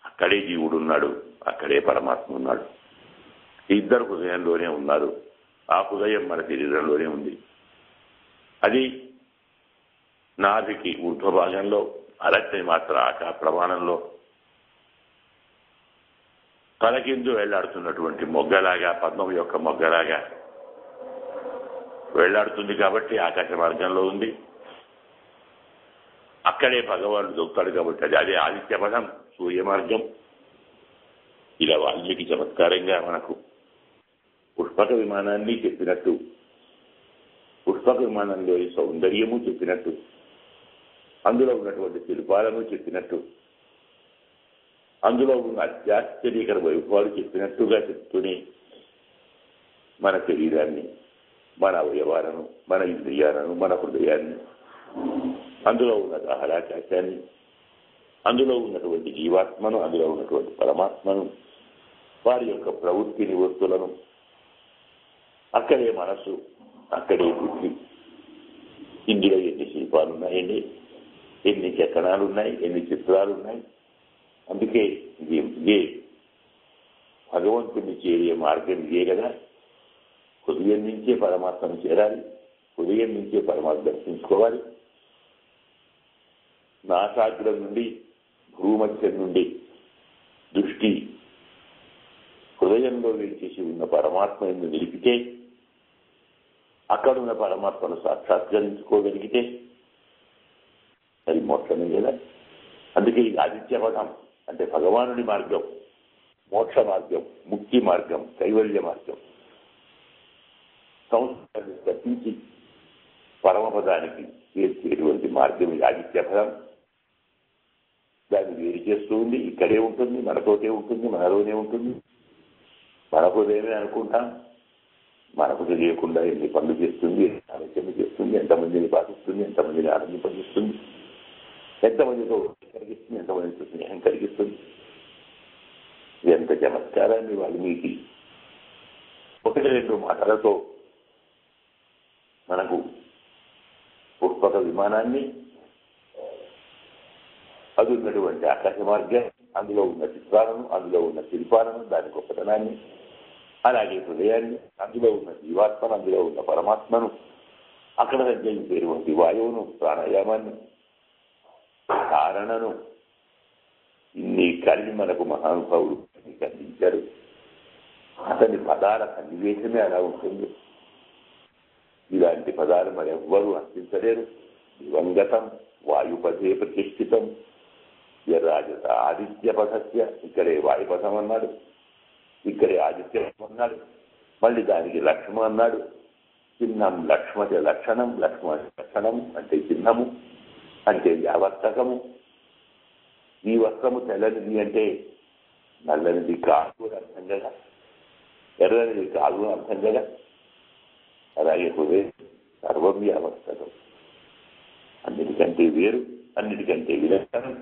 అక్కడే జీవుడు ఉన్నాడు, అక్కడే పరమాత్మ ఉన్నాడు. ఇద్దరు హృదయంలోనే ఉన్నారు. ఆ హృదయం మన శరీరంలోనే ఉంది. అది నాభికి ఊర్ధ్వ భాగంలో, అరక్తి మాత్ర ఆకా ప్రమాణంలో తలకిందు వెళ్లాడుతున్నటువంటి మొగ్గలాగా, పద్మం యొక్క మొగ్గలాగా వెళ్లాడుతుంది కాబట్టి ఆకాశ మార్గంలో ఉంది. అక్కడే భగవానుడు దొరుకుతాడు కాబట్టి అదే ఆదిత్య పదం, సూర్య మార్గం. ఇలా వాల్మీకి చమత్కారంగా మనకు పుష్పక విమానాన్ని చెప్పినట్టు, పుష్పక విమానంలోని సౌందర్యము చెప్పినట్టు, అందులో ఉన్నటువంటి శిల్పాలను చెప్పినట్టు, అందులో ఉన్న అత్యాశ్చర్యకర వైభవాలు చెప్పినట్టుగా చెప్తూనే మన శరీరాన్ని, మన అవయవాలను, మన ఇంద్రియాలను, మన హృదయాన్ని, అందులో ఉన్న దహరాకాశాన్ని, అందులో ఉన్నటువంటి జీవాత్మను, అందులో ఉన్నటువంటి పరమాత్మను, వారి యొక్క ప్రవృత్తిని, వస్తువులను, అక్కడే మనసు, అక్కడే బుద్ధి. ఇందులో ఎన్ని శిల్పాలు ఉన్నాయండి, ఎన్ని చక్రాలు ఉన్నాయి, ఎన్ని చిత్రాలు ఉన్నాయి. అందుకే ఇదే భగవంతుని చేరే మార్గం ఇదే కదా. హృదయం నుంచే పరమాత్మను చేరాలి, హృదయం నుంచే పరమాత్మ దర్శించుకోవాలి. నాసాగ్రం నుండి, భూమధ్యం నుండి దృష్టి హృదయంలో వేచేసి ఉన్న పరమాత్మ ఎందు నిలిపితే, అక్కడున్న పరమాత్మను సాక్షాత్కరించుకోగలిగితే అది మోక్షమే కదా. అందుకే ఈ ఆదిత్య పదం అంటే భగవానుడి మార్గం, మోక్ష మార్గం, ముక్తి మార్గం, కైవల్య మార్గం. సంస్కారాన్ని తప్పించి పరమపదానికి చేర్చేటువంటి మార్గం ఈ ఆదిత్య పదం. దాన్ని వేరు చేస్తూ ఉంది. ఇక్కడే ఉంటుంది, మనతోటే ఉంటుంది, మనలోనే ఉంటుంది. మన హృదయమే అనుకుంటాం. మనకు తెలియకుండా ఎన్ని పనులు చేస్తుంది, ఆలోచన చేస్తుంది, ఎంతమందిని బాధిస్తుంది, ఎంతమందిని ఆనందింపజేస్తుంది, ఎంతమందితో కలిగిస్తుంది, ఎంతమందితో స్నేహం కలిగిస్తుంది. ఎంత చమత్కారాన్ని వాల్మీకి ఒకటి రెండు మాటలతో మనకు పుష్పక విమానాన్ని, అది ఉన్నటువంటి ఆకాశ మార్గం, అందులో ఉన్న చిత్రాలను, అందులో ఉన్న శిల్పాలను, దాని గొప్పతనాన్ని, అలాగే హృదయాన్ని, అందులో ఉన్న జీవాత్మను, అందులో ఉన్న పరమాత్మను, అక్కడ సంచరించేటువంటి వాయువును, ప్రాణాయామాన్ని, ధారణను, ఇన్ని కలిగి మనకు మహానుభావుడు అందించారు. అతని పదాల సన్నివేశమే అలా ఉంటుంది. ఇలాంటి పదాలు మరెవ్వరూ అందించలేరు. దివంగతం వాయుపథే ప్రతిష్ఠితం యరాజత ఆదిత్య పథస్య. ఇక్కడే వాయుపథం అన్నాడు, ఇక్కడే ఆదిత్యం అన్నాడు, మళ్ళీ దానికి లక్ష్మ అన్నాడు. చిన్నం లక్ష్మచ లక్షణం, లక్ష్మ లక్షణం అంటే చిహ్నము, అంటే వ్యావర్తకము. ఈ వస్త్రము తెల్లనిది అంటే నల్లనిది కాదు అర్థం కదా, ఎర్రనిది కాదు అర్థం కదా. అలాగే హృదయం సర్వం వ్యావర్తకం, అన్నిటికంటే వేరు, అన్నిటికంటే విలక్షణం,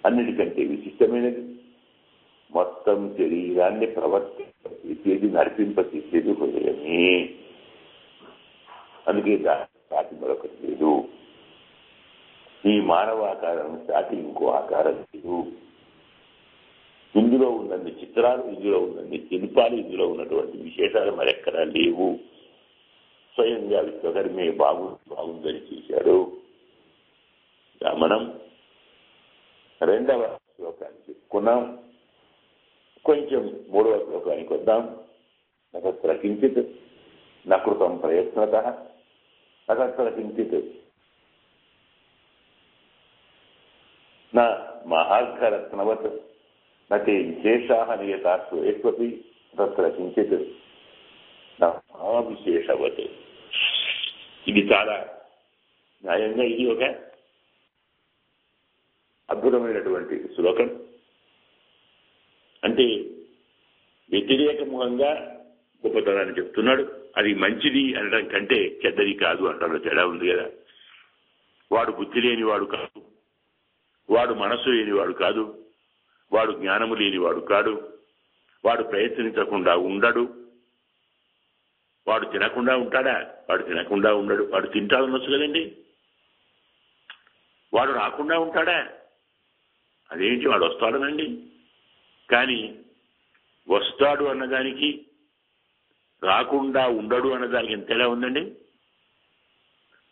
అన్నిటికంటే విశిష్టమైనది. మొత్తం శరీరాన్ని ప్రవర్తింపచేసేది, నడిపింపచేసేది హృదయమే. అందుకే దాటి మరొకటి లేదు. ఈ మానవ ఆకారం దాటి ఇంకో ఆకారం లేదు. ఇందులో ఉన్నన్ని చిత్రాలు, ఇందులో ఉన్నన్ని శిల్పాలు, ఇందులో ఉన్నటువంటి విశేషాలు మరెక్కడా లేవు. స్వయంగా విశ్వకర్మే బాగుందని చూశాడు. మనం రెండవ శ్లోకాన్ని చెప్పుకున్నాం. కొంచెం మూడవ శ్లోకానికి వద్దాం. నగత్ర కించిత్ నకృతం ప్రయత్నత నగత్ర కించిత్ నా మహార్ఘరత్నవత్ నతే విశేషాః నియతాస్తు ఏష్వపి తత్ర కించిత్ నా మహావిశేషవత్. ఇది చాలా న్యాయంగా ఇది ఒక అద్భుతమైనటువంటి శ్లోకం. అంటే వ్యతిరేకముఖంగా గొప్పతనాన్ని చెప్తున్నాడు. అది మంచిది అనడం కంటే చెడ్డది కాదు అంటారు. తేడా ఉంది కదా. వాడు బుద్ధి లేనివాడు కాదు, వాడు మనస్సు లేనివాడు కాదు, వాడు జ్ఞానము లేనివాడు కాడు, వాడు ప్రయత్నించకుండా ఉండడు. వాడు తినకుండా ఉంటాడా? వాడు తినకుండా ఉండడు. వాడు తింటా ఉండొచ్చు కదండి. వాడు రాకుండా ఉంటాడా? అదేంటి, వాడు వస్తాడనండి. కానీ వస్తాడు అన్నదానికి రాకుండా ఉండడు అన్నదానికి ఎంతలా ఉందండి.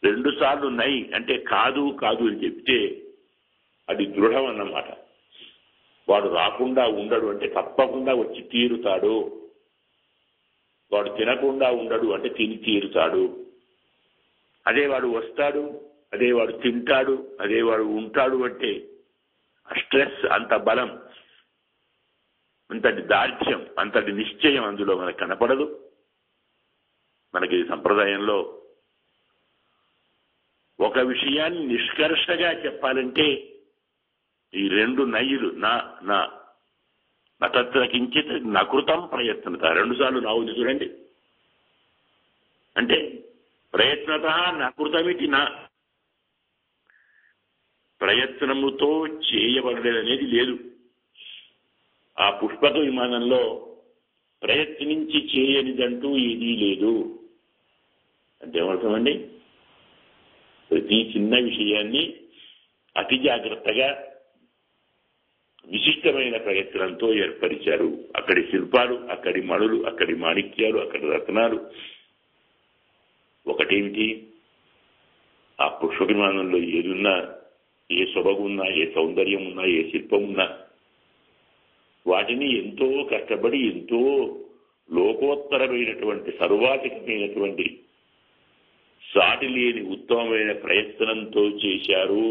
2 సార్లు నై అంటే కాదు కాదు అని చెప్తే అది దృఢం అన్నమాట. వాడు రాకుండా ఉండడు అంటే తప్పకుండా వచ్చి తీరుతాడు. వాడు తినకుండా ఉండడు అంటే తిని తీరుతాడు. అదే వాడు వస్తాడు, అదే వాడు తింటాడు, అదే వాడు ఉంటాడు అంటే ఆ స్ట్రెస్, అంత బలం, అంతటి దార్ఢ్యం, అంతటి నిశ్చయం అందులో మనకు కనపడదు. మనకి సంప్రదాయంలో ఒక విషయాన్ని నిష్కర్షగా చెప్పాలంటే ఈ 2 నయ్యులు నా నా నతత్ర కించిత్ నకృతం ప్రయత్నత 2 సార్లు నా ఉంది చూడండి. అంటే ప్రయత్నత నకృతమిటి నా, ప్రయత్నముతో చేయబడలేదనేది లేదు. ఆ పుష్పక విమానంలో ప్రయత్నించి చేయనిదంటూ ఏదీ లేదు. అంటే ఏమర్థమండి? ప్రతి చిన్న విషయాన్ని అతి జాగ్రత్తగా విశిష్టమైన ప్రయత్నంతో ఏర్పరిచారు. అక్కడి శిల్పాలు, అక్కడి మణులు, అక్కడి మాణిక్యాలు, అక్కడి రత్నాలు ఒకటేమిటి, ఆ పుష్పక విమానంలో ఏదున్నా, ఏ సొబగున్నా, ఏ సౌందర్యం ఉన్నా, ఏ శిల్పం ఉన్నా వాటిని ఎంతో కష్టపడి ఎంతో లోకోత్తరమైనటువంటి సర్వాధికమైనటువంటి సాటి లేని ఉత్తమమైన ప్రయత్నంతో చేశారు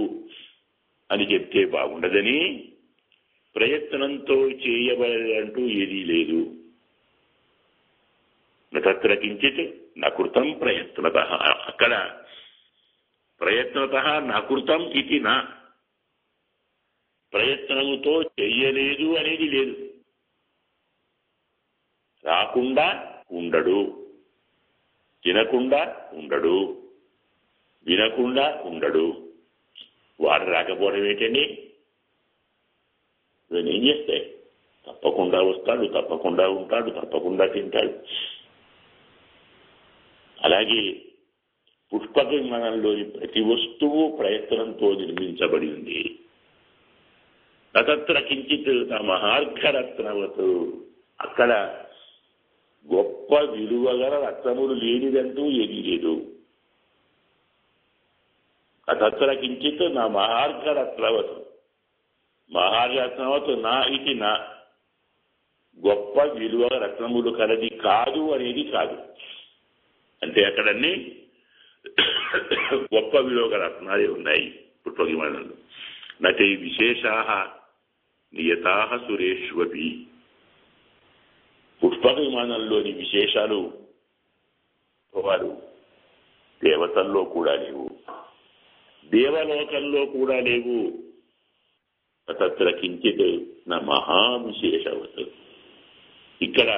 అని చెప్తే బాగుండదని, ప్రయత్నంతో చేయబడంటూ ఏదీ లేదు. తత్ర కించిత్ నకృతం ప్రయత్నత. అక్కడ ప్రయత్నత నకృతం ఇది నా, ప్రయత్నముతో చెయ్యలేదు అనేది లేదు. రాకుండా ఉండడు, తినకుండా ఉండడు, వినకుండా ఉండడు. వాడు రాకపోవడం ఏంటండి? ఇవన్నీ ఏం చేస్తాయి? తప్పకుండా వస్తాడు, తప్పకుండా ఉంటాడు, తప్పకుండా తింటాడు. అలాగే పుష్పక విమానంలోని ప్రతి వస్తువు ప్రయత్నంతో నిర్మించబడి ఉంది. తత్ర కించిత్ మహార్ఘరత్నవతు. అక్కడ గొప్ప విలువగల రత్నములు లేనిదంటూ ఏదీ లేదు. తత్ర కించిత్ నా మహార్ఘరత్నవతు. మహారత్నవతు నా ఇది నా, గొప్ప విలువ రత్నములు కలది కాదు అనేది కాదు. అంటే అక్కడన్నీ గొప్ప విలువ రత్నాలే ఉన్నాయి పుష్పక విమానంలో. నతే విశేషా నియతా సురేష్వపి. పుష్పక విమానంలోని విశేషాలు వారు దేవతల్లో కూడా లేవు, దేవలోకంలో కూడా లేవు. తత్ర కించిత్ నా మహావిశేషవత్. ఇక్కడ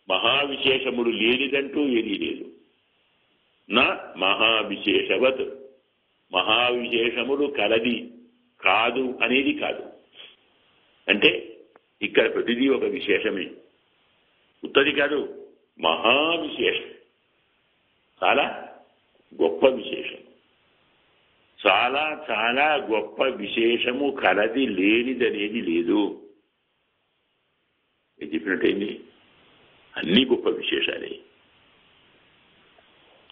మహావిశేషములు లేనిదంటూ ఏదీ లేదు. నా మహావిశేషవత్, మహావిశేషములు కలది కాదు అనేది కాదు. అంటే ఇక్కడ ప్రతిదీ ఒక విశేషమే, ఉత్తది కాదు, మహావిశేషం, చాలా గొప్ప విశేషం. చాలా చాలా గొప్ప విశేషము కలది లేనిదనేది లేదు. నేను చెప్పినట్టయింది, అన్ని గొప్ప విశేషాలే.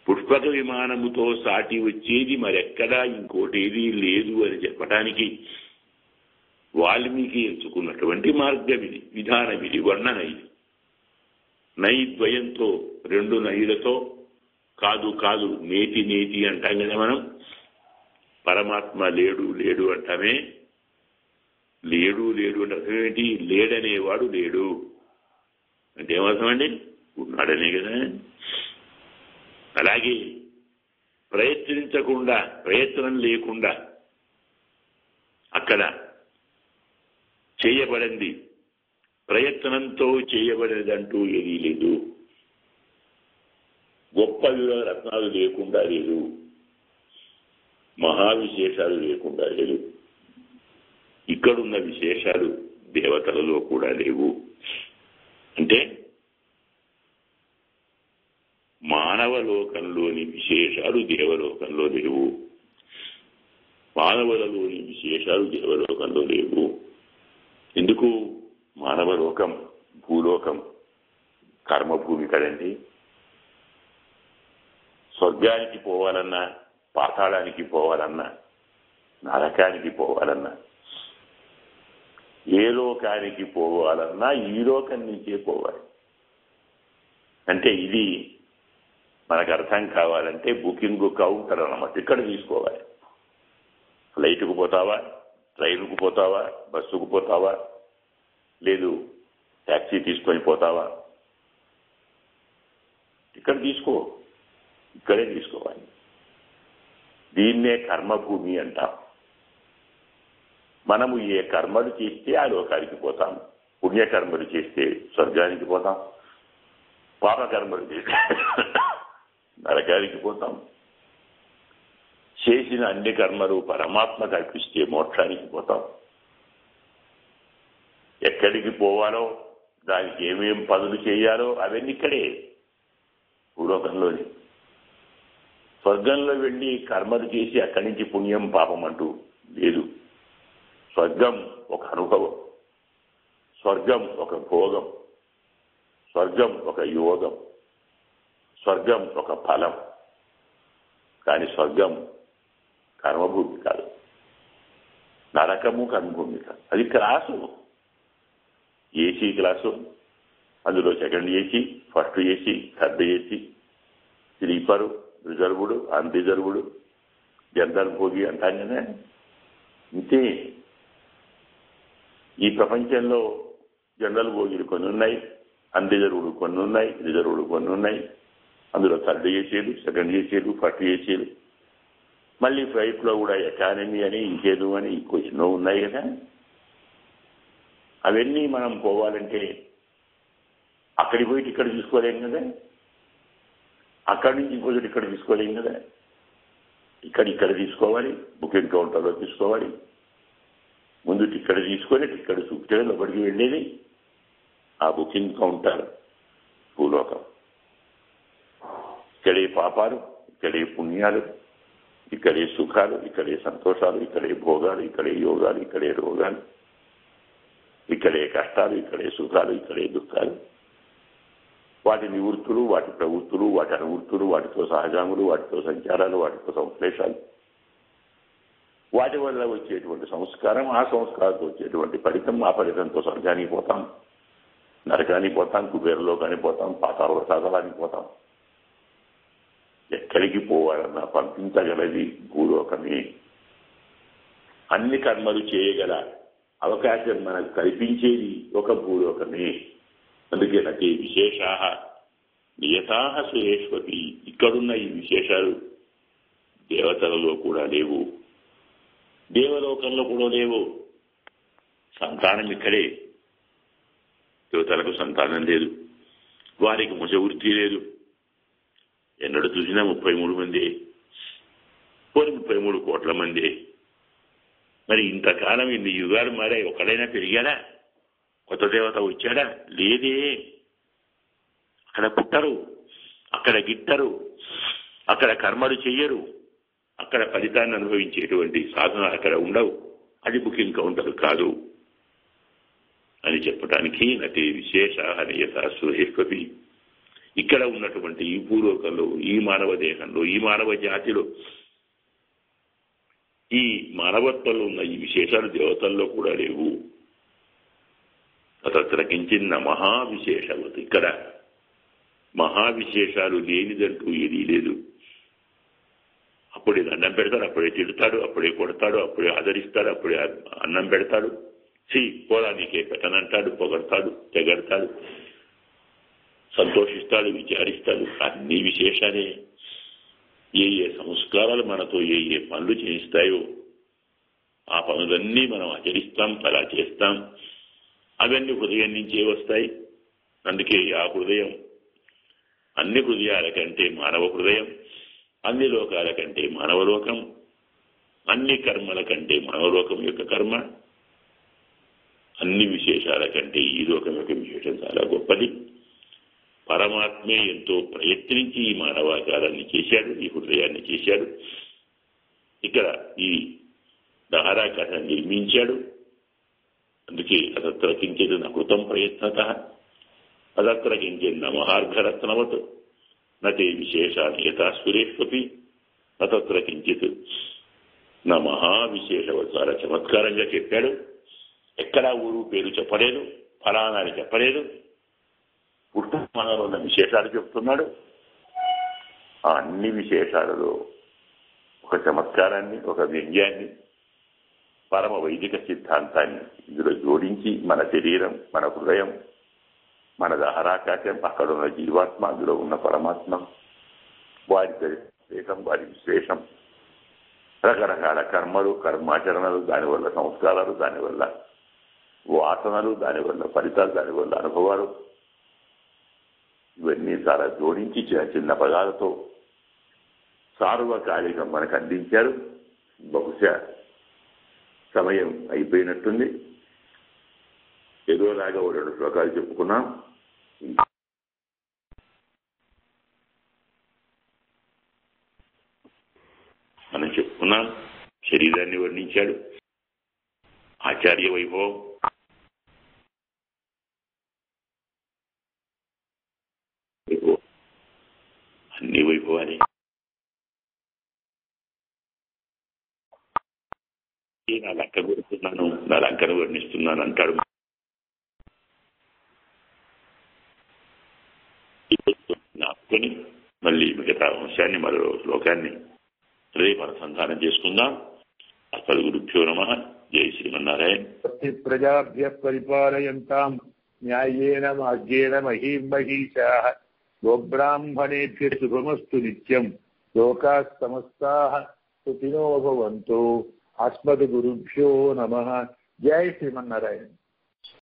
పుష్పక విమానముతో సాటి వచ్చేది మరెక్కడా ఇంకోటేదీ లేదు అని చెప్పటానికి వాల్మీకి ఎంచుకున్నటువంటి మార్గం ఇది, విధానం ఇది, వర్ణన ఇది. నైద్వయంతో, 2 నైలతో కాదు కాదు, నేతి నేతి అంటాం కదా మనం. పరమాత్మ లేడు లేడు అంటామే. లేడు లేడు అంటే అర్థం ఏంటి? లేడనేవాడు లేడు అంటే ఏమర్థం అండి? ఉన్నాడనే కదా. అలాగే ప్రయత్నించకుండా, ప్రయత్నం లేకుండా అక్కడ చేయబడింది ప్రయత్నంతో చేయబడినదంటూ ఏదీ లేదు. గొప్ప రత్నాలు లేకుండా లేదు, మహావిశేషాలు లేకుండా లేదు. ఇక్కడున్న విశేషాలు దేవతలలో కూడా లేవు. అంటే మానవ లోకంలోని విశేషాలు దేవలోకంలో లేవు, మానవులలోని విశేషాలు దేవలోకంలో లేవు. ఎందుకు? మానవలోకం భూలోకం కర్మభూమి కదండి. స్వర్గానికి పోవాలన్నా, పాతాళానికి పోవాలన్నా, నరకానికి పోవాలన్నా, ఏ లోకానికి పోవాలన్నా ఈ లోకం నుంచే పోవాలి. అంటే ఇది మనకు అర్థం కావాలంటే బుకింగ్ కౌంటర్ అన్నమాట. ఇక్కడ తీసుకోవాలి. ఫ్లైట్కు పోతావా, ట్రైన్కు పోతావా, బస్సుకు పోతావా, లేదు ట్యాక్సీ తీసుకొని పోతావా, ఇక్కడ తీసుకో, ఇక్కడే తీసుకోవాలి. దీన్నే కర్మభూమి అంటాం. మనము ఏ కర్మలు చేస్తే ఆ లోకానికి పోతాం. పుణ్యకర్మలు చేస్తే స్వర్గానికి పోతాం, పాపకర్మలు చేస్తే నరకానికి పోతాం. చేసిన అన్ని కర్మలు పరమాత్మ కల్పిస్తే మోక్షానికి పోతాం. ఎక్కడికి పోవాలో, దానికి ఏమేం పనులు చేయాలో అవన్నీ ఇక్కడే భూలోకంలోని. స్వర్గంలో వెళ్ళి కర్మలు చేసి అక్కడి నుంచి పుణ్యం పాపం అంటూ లేదు. స్వర్గం ఒక అనుభవం, స్వర్గం ఒక భోగం, స్వర్గం ఒక యోగం, స్వర్గం ఒక ఫలం. కానీ స్వర్గం కర్మభూమి కాదు, నరకము కర్మభూమి కాదు. అది క్లాసు, ఏసీ క్లాసు. అందులో second AC, first AC, third AC, sleeper, reserved, unreserved, general భోగి అంటాం కదా. ఇంతే. ఈ ప్రపంచంలో జనరల్ భోగిలు కొన్ని ఉన్నాయి, అన్రిజర్వుడు కొన్ని ఉన్నాయి, రిజర్వుడు కొన్ని ఉన్నాయి. అందులో థర్డ్ ఏసీలు, సెకండ్ ఏసీలు, ఫస్ట్ ఏసీలు, మళ్ళీ ఫ్లైట్లో కూడా ఎకానమీ అని ఇంకేదో అని ఇంకో ఎన్నో ఉన్నాయి కదా. అవన్నీ మనం పోవాలంటే అక్కడికి పోయి ఇక్కడ తీసుకోలేం కదా, అక్కడి నుంచి ఇంకోటి ఇక్కడ తీసుకోలేం కదా. ఇక్కడ తీసుకోవాలి, బుకింగ్ కౌంటర్లో తీసుకోవాలి. ముందు టిక్కెట్ తీసుకొని టిక్కెట్ చూపితే లోపలికి వెళ్ళేది. ఆ బుకింగ్ కౌంటర్ భూలోకం. ఇక్కడే పాపాలు, ఇక్కడే పుణ్యాలు, ఇక్కడే సుఖాలు, ఇక్కడే సంతోషాలు, ఇక్కడే భోగాలు, ఇక్కడే యోగాలు, ఇక్కడే రోగాలు, ఇక్కడే కష్టాలు, ఇక్కడే సుఖాలు, ఇక్కడే దుఃఖాలు. వాటి నివృత్తులు, వాటి ప్రవృత్తులు, వాటి అనువృత్తులు, వాటితో సహజాములు, వాటితో సంచారాలు, వాటితో సంశ్లేషాలు, వాటి వల్ల వచ్చేటువంటి సంస్కారం, ఆ సంస్కారంతో వచ్చేటువంటి ఫలితం, ఆ ఫలితంతో స్వర్గానికి పోతాం, నరకానికి పోతాం, కుబేరలోకానికి పోతాం, పాతాళానికి పోతాం. ఎక్కడికి పోవాలన్నా పంపించగలది భూలోకమే. అన్ని కర్మలు చేయగల అవకాశం మనకు కల్పించేది ఒక భూలోకమే. అందుకే నటి విశేషా నియతా సురేష్వతి. ఇక్కడున్న ఈ విశేషాలు దేవతలలో కూడా లేవు, దేవలోకంలో కూడా లేవు. సంతానం ఇక్కడే. దేవతలకు సంతానం లేదు, వారికి ముజవృత్తి లేదు. ఎన్నడూ చూసినా 33 మంది, 33 కోట్ల మంది. మరి ఇంతకాలం ఇన్ని యుగాలు మారాయి, ఒకడైనా పెరిగాడా? కొత్త దేవత వచ్చాడా? లేదే. అక్కడ పుట్టరు, అక్కడ గిట్టరు, అక్కడ కర్మలు చెయ్యరు, అక్కడ ఫలితాన్ని అనుభవించేటువంటి సాధన అక్కడ ఉండవు. అది బుకింగ్ కౌంటర్ కాదు అని చెప్పడానికి నటి విశేష నియత సురేష్వతి. ఇక్కడ ఉన్నటువంటి ఈ భూలోకంలో, ఈ మానవ దేహంలో, ఈ మానవ జాతిలో, ఈ మానవత్వంలో ఉన్న ఈ విశేషాలు దేవతల్లో కూడా లేవు. తత్ర కించిన్న మహావిశేషవత్. ఇక్కడ మహావిశేషాలు లేనిదంటూ ఏదీ లేదు. అప్పుడే దండం పెడతాడు, అప్పుడే తిడతాడు, అప్పుడే కొడతాడు, అప్పుడే ఆదరిస్తాడు, అప్పుడే అన్నం పెడతాడు, పోరా నీకే పెట్టనంటాడు, పొగడతాడు, తెగడతాడు, సంతోషిస్తాడు, విచారిస్తాడు. అన్ని విశేషాలే. ఏ ఏ సంస్కారాలు మనతో ఏ ఏ పనులు చేయిస్తాయో ఆ పనులన్నీ మనం ఆచరిస్తాం, అలా చేస్తాం. అవన్నీ హృదయం నుంచే వస్తాయి. అందుకే ఆ హృదయం అన్ని హృదయాల కంటే మానవ హృదయం, అన్ని లోకాల కంటే మానవలోకం, అన్ని కర్మల కంటే మానవలోకం యొక్క కర్మ, అన్ని విశేషాల కంటే ఈ లోకం యొక్క విశేషం చాలా గొప్పది. పరమాత్మే ఎంతో ప్రయత్నించి ఈ మానవాకారాన్ని చేశాడు, ఈ హృదయాన్ని చేశాడు. ఇక్కడ ఈ దహరాకాశాన్ని నిర్మించాడు. అందుకే అతత్ర కించిత్ నకృతం ప్రయత్నత అతత్ర కించిత్ నమహార్ఘరత్నవత్ నతే విశేషాన్ని యథాస్ఫురేష్వపి అతత్ర కించిత్ నా మహావిశేషవత్ చాలా చమత్కారంగా చెప్పాడు. ఎక్కడా ఊరు పేరు చెప్పలేదు, ఫలానాన్ని చెప్పలేదు, పుట్టుమనలో ఉన్న విశేషాలు చెప్తున్నాడు. ఆ అన్ని విశేషాలలో ఒక చమత్కారాన్ని, ఒక వ్యంగ్యాన్ని, పరమ వైదిక సిద్ధాంతాన్ని ఇందులో జోడించి మన శరీరం, మన హృదయం, మన దహరాకాశం, అక్కడ ఉన్న జీవాత్మ, అందులో ఉన్న పరమాత్మ, వారి విశేషం, వారి విశేషం, రకరకాల కర్మలు, కర్మాచరణలు, దానివల్ల సంస్కారాలు, దానివల్ల వాసనలు, దానివల్ల ఫలితాలు, దానివల్ల అనుభవాలు, ఇవన్నీ చాలా జోడించి చిన్న చిన్న పదాలతో సార్వకాలికం మనకు అందించారు. బహుశా సమయం అయిపోయినట్టుంది. ఏదోలాగా 2 శ్లోకాలు చెప్పుకున్నాం. మనం చెప్పుకున్నాం, శరీరాన్ని వర్ణించాడు, ఆచార్య వైభవం, అన్ని వైభవాలే. నా లంక కొడుతున్నాను, నా లంకను వర్ణిస్తున్నాను అంటాడు. నాపుకొని మళ్ళీ మిగతా అంశాన్ని మరో శ్లోకాన్ని రేపు అనుసంధానం చేసుకుందాం. అస్మద్ గురుభ్యో నమః. జై శ్రీమన్నారాయణ. ప్రజాభ్య పరిపాలయంతాం న్యాయేన మార్గేణ మహీం మహీషాః గోబ్రాహ్మణేభ్యః శుభమస్తు నిత్యం లోకాః సమస్తాః సుఖినో భవంతు. అస్మద్ గురుభ్యో నమః. జై శ్రీమన్నారాయణ.